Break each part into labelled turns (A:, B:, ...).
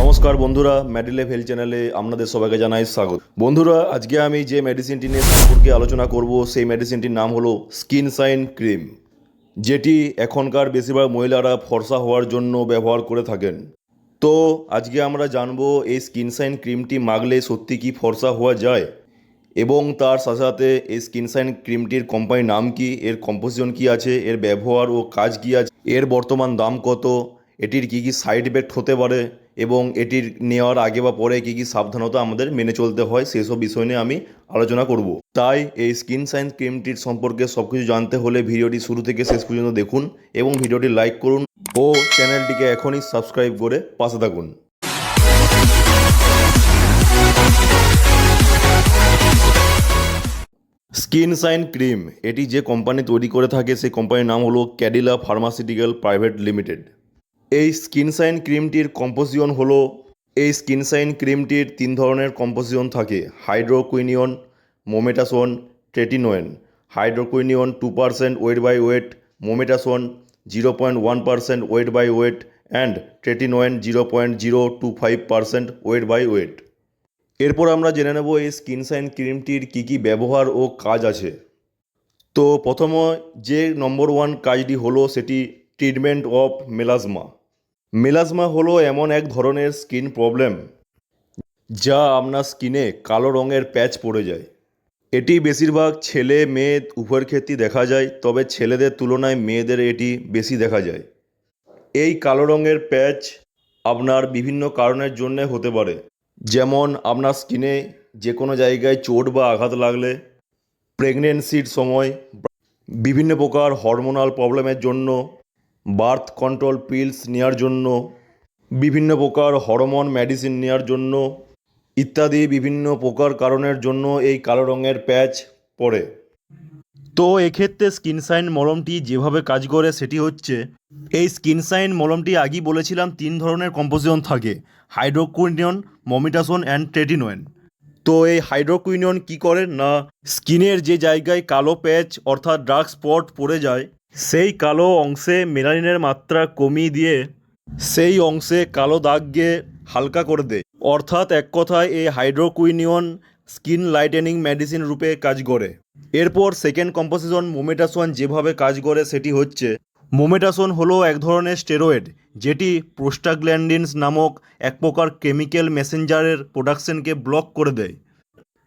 A: নমস্কার বন্ধুরা, মেডিলেভ হেলথ চ্যানেলে আপনাদের সবাইকে জানাই স্বাগত। বন্ধুরা, আজকে আমি যে মেডিসিনটি নিয়ে সম্পর্কে আলোচনা করব সেই মেডিসিনটির নাম হলো স্কিন শাইন ক্রিম, যেটি এখনকার বেশিরভাগ মহিলারা ফর্সা হওয়ার জন্য ব্যবহার করে থাকেন। তো আজকে আমরা জানবো এই স্কিন শাইন ক্রিমটি মাখলে সত্যি কি ফর্সা হওয়া যায়, এবং তার সাথে সাথে এই স্কিন শাইন ক্রিমটির কোম্পানির নাম কি, এর কম্পোজিশন কি আছে, এর ব্যবহার ও কাজ কি আছে, এর বর্তমান দাম কত, এটির কি কি সাইড এফেক্ট হতে পারে এবং এটির নেওয়ার আগে বা পরে কি কি সাবধানতা আমাদের মেনে চলতে হয়, সেসব বিষয় নিয়ে আমি আলোচনা করব। তাই এই স্কিন শাইন ক্রিমটির সম্পর্কে সব কিছু জানতে হলে ভিডিওটি শুরু থেকে শেষ পর্যন্ত দেখুন এবং ভিডিওটি লাইক করুন ও চ্যানেলটিকে এখনই সাবস্ক্রাইব করে পাশে থাকুন। স্কিন শাইন ক্রিম এটি যে কোম্পানি তৈরি করে থাকে সেই কোম্পানির নাম হলো ক্যাডিলা ফার্মাসিউটিক্যাল প্রাইভেট লিমিটেড। এই স্কিন শাইন ক্রিমটির কম্পোজিশন হলো, এই স্কিন শাইন ক্রিমটির 3 ধরনের কম্পোজিশন থাকে: hydroquinone, mometasone, tretinoin. Hydroquinone 2% weight by weight, mometasone 0.1% weight by weight and tretinoin 0.025% weight by weight. এরপর আমরা জেনে নেব এই স্কিন শাইন ক্রিমটির কী কী ব্যবহার ও কাজ আছে। তো প্রথমে যে নম্বর 1 কাজটি হলো সেটি ট্রিটমেন্ট অফ মেলাজমা। মেলাজমা হলো এমন এক ধরনের স্কিন প্রবলেম যা আপনার স্কিনে কালো রঙের প্যাচ পড়ে যায়। এটি বেশিরভাগ ছেলে মেয়ে উভয়ের ক্ষেত্রেই দেখা যায়, তবে ছেলেদের তুলনায় মেয়েদের এটি বেশি দেখা যায়। এই কালো রঙের প্যাচ আপনার বিভিন্ন কারণের জন্য হতে পারে, যেমন আপনার স্কিনে যে কোনো জায়গায় চোট বা আঘাত লাগলে, প্রেগনেন্সির সময়, বিভিন্ন প্রকার হরমোনাল প্রবলেমের জন্য, বার্থ কন্ট্রোল পিলস নেওয়ার জন্য, বিভিন্ন প্রকার হরমোন মেডিসিন নেওয়ার জন্য ইত্যাদি বিভিন্ন প্রকার কারণের জন্য এই কালো রঙের প্যাচ পড়ে। তো এক্ষেত্রে স্কিন শাইন মলমটি যেভাবে কাজ করে সেটি হচ্ছে, এই স্কিন শাইন মলমটি আগেই বলেছিলাম 3 ধরনের কম্পোজিশন থাকে: হাইড্রোকুইনিয়ন, মোমেটাসন অ্যান্ড ট্রেটিনোয়েন। তো এই হাইড্রোকুইনিয়ন কি করে না, স্কিনের যে জায়গায় কালো প্যাচ অর্থাৎ ডার্ক স্পট পড়ে যায় সেই কালো অংশে মেলানিনের মাত্রা কমিয়ে দিয়ে সেই অংশে কালো দাগকে হালকা করে দেয়। অর্থাৎ এক কথায় এই হাইড্রোকুইনিয়ন স্কিন লাইটেনিং মেডিসিন রূপে কাজ করে। এরপর সেকেন্ড কম্পোজিশন মোমেটাসন যেভাবে কাজ করে সেটি হচ্ছে, মোমেটাসন হলো এক ধরনের স্টেরয়েড যেটি প্রোস্টাগ্ল্যান্ডিনস নামক এক প্রকার কেমিক্যাল মেসেঞ্জারের প্রোডাকশনকে ব্লক করে দেয়।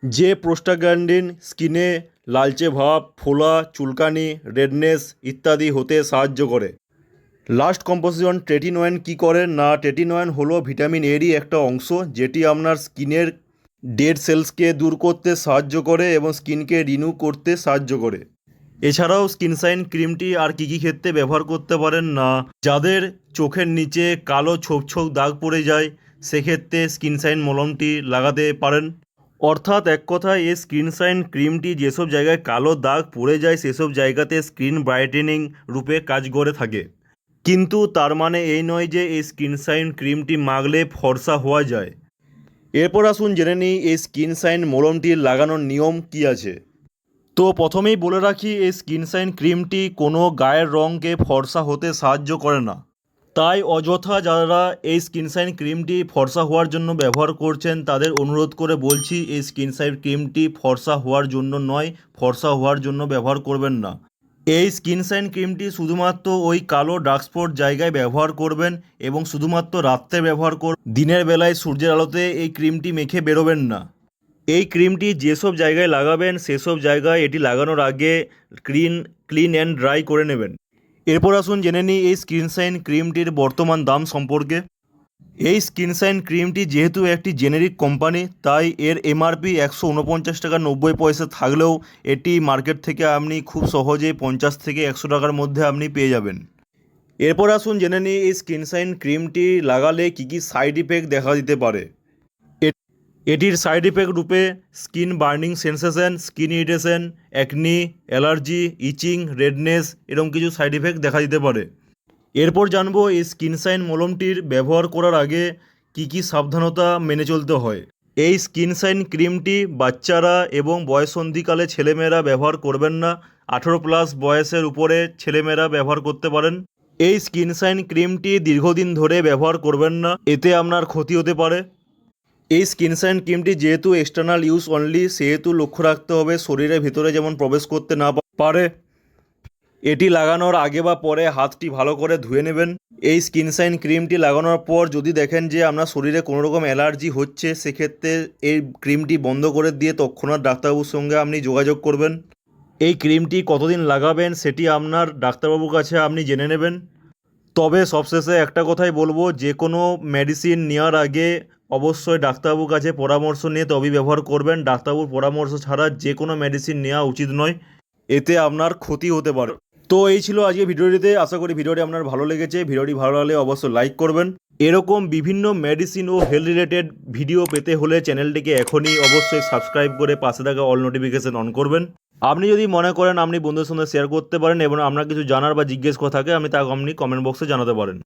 A: যে প্রোস্টাগ্ল্যান্ডিন স্কিনে লালচে ভাব, ফোলা, চুলকানি, রেডনেস ইত্যাদি হতে সাহায্য করে। লাস্ট কম্পোজিশন ট্রেটিনোয়েন কি করে না, ট্রেটিনোয়েন হলো ভিটামিন এরই একটা অংশ যেটি আপনার স্কিনের ডেড সেলসকে দূর করতে সাহায্য করে এবং স্কিনকে রিনিউ করতে সাহায্য করে। এছাড়াও স্কিন শাইন ক্রিমটি আর কী কী ক্ষেত্রে ব্যবহার করতে পারেন না, যাদের চোখের নিচে কালো ছোপ ছোপ দাগ পড়ে যায় সেক্ষেত্রে স্কিন শাইন মলমটি লাগাতে পারেন। অর্থাৎ এক কথায় এই স্কিন শাইন ক্রিমটি যেসব জায়গায় কালো দাগ পড়ে যায় সেসব জায়গাতে স্কিন ব্রাইটেনিং রূপে কাজ করে থাকে। কিন্তু তার মানে এই নয় যে এই স্কিন শাইন ক্রিমটি মাখলে ফর্সা হওয়া যায়। এরপর আসুন জেনে নিই এই স্কিন শাইন মলমটির লাগানোর নিয়ম কি আছে। তো প্রথমেই বলে রাখি, এই স্কিন শাইন ক্রিমটি কোনো গায়ের রঙকে ফর্সা হতে সাহায্য করে না। তাই অযথা যারা এই স্কিন শাইন ক্রিমটি ফর্সা হওয়ার জন্য ব্যবহার করছেন তাদের অনুরোধ করে বলছি, এই স্কিন শাইন ক্রিমটি ফর্সা হওয়ার জন্য নয়, ফর্সা হওয়ার জন্য ব্যবহার করবেন না। এই স্কিন শাইন ক্রিমটি শুধুমাত্র ওই কালো ডার্ক স্পট জায়গায় ব্যবহার করবেন এবং শুধুমাত্র রাত্রে ব্যবহার করবেন। দিনের বেলায় সূর্যের আলোতে এই ক্রিমটি মেখে বেরোবেন না। এই ক্রিমটি যেসব জায়গায় লাগাবেন সেসব জায়গায় এটি লাগানোর আগে ক্লিন অ্যান্ড ড্রাই করে নেবেন। এরপর আসুন জেনে নিই এই স্কিন শাইন ক্রিমটির বর্তমান দাম সম্পর্কে। এই স্কিন শাইন ক্রিমটি যেহেতু একটি জেনেরিক কোম্পানি তাই এর এমআরপি 149 টাকা 90 পয়সা থাকলেও এটি মার্কেট থেকে আপনি খুব সহজেই 50 থেকে 100 টাকার মধ্যে আপনি পেয়ে যাবেন। এরপর আসুন জেনে নিই এই স্কিন শাইন ক্রিমটি লাগালে কী কী সাইড ইফেক্ট দেখা দিতে পারে। এটির সাইড ইফেক্ট রূপে skin burning sensation, skin irritation, acne, allergy, itching, redness এরকম কিছু সাইড ইফেক্ট দেখা দিতে পারে। এরপর জানবো এই স্কিন শাইন মলমটির ব্যবহার করার আগে কি কি সাবধানতা মেনে চলতে হয়। এই স্কিন শাইন ক্রিমটি বাচ্চারা এবং বয়ঃসন্ধিকালে ছেলেমেয়েরা ব্যবহার করবেন না। 18+ বয়সের উপরে ছেলেমেয়েরা ব্যবহার করতে পারেন। এই স্কিন শাইন ক্রিমটি দীর্ঘদিন ধরে ব্যবহার করবেন না, এতে আপনার ক্ষতি হতে পারে। এই স্কিন শাইন ক্রিমটি যেহেতু এক্সটার্নাল ইউজ অনলি, সেহেতু লক্ষ্য রাখতে হবে শরীরের ভিতরে যেমন প্রবেশ করতে না পারে। এটি লাগানোর আগে বা পরে হাতটি ভালো করে ধুয়ে নেবেন। এই স্কিন শাইন ক্রিমটি লাগানোর পর যদি দেখেন যে আপনার শরীরে কোনো রকম অ্যালার্জি হচ্ছে, সেক্ষেত্রে এই ক্রিমটি বন্ধ করে দিয়ে তৎক্ষণাৎ ডাক্তারবাবুর সঙ্গে আপনি যোগাযোগ করবেন। এই ক্রিমটি কতদিন লাগাবেন সেটি আপনার ডাক্তারবাবুর কাছে আপনি জেনে নেবেন। তবে সবশেষে একটা কথাই বলবো, যে কোনো মেডিসিন নেওয়ার আগে অবশ্যই ডাক্তারবাবুর কাছে পরামর্শ নিয়ে তবেই ব্যবহার করবেন। ডাক্তারবাবুর পরামর্শ ছাড়া যে কোনো মেডিসিন নেওয়া উচিত নয়, এতে আপনার ক্ষতি হতে পারে। তো এই ছিল আজকে ভিডিওটিতে। আশা করি ভিডিওটি আপনার ভালো লেগেছে। ভিডিওটি ভালো লাগলে অবশ্যই লাইক করবেন। এরকম বিভিন্ন মেডিসিন ও হেলথ রিলেটেড ভিডিও পেতে হলে চ্যানেলটিকে এখনই অবশ্যই সাবস্ক্রাইব করে পাশে থাকা অল নোটিফিকেশন অন করবেন। আপনি যদি মনে করেন আপনি বন্ধুদের সঙ্গে শেয়ার করতে পারেন এবং আপনার কিছু জানার বা জিজ্ঞেস করা থাকে, আপনি তাকে আপনি কমেন্ট বক্সে জানাতে পারেন।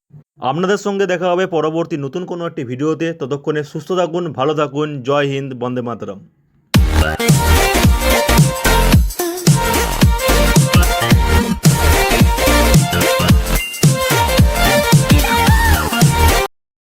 A: আপনাদের সঙ্গে দেখা হবে পরবর্তী নতুন কোনো একটি ভিডিওতে। ততক্ষণে সুস্থ থাকুন, ভালো থাকুন। জয় হিন্দ, বন্দে মাতরম।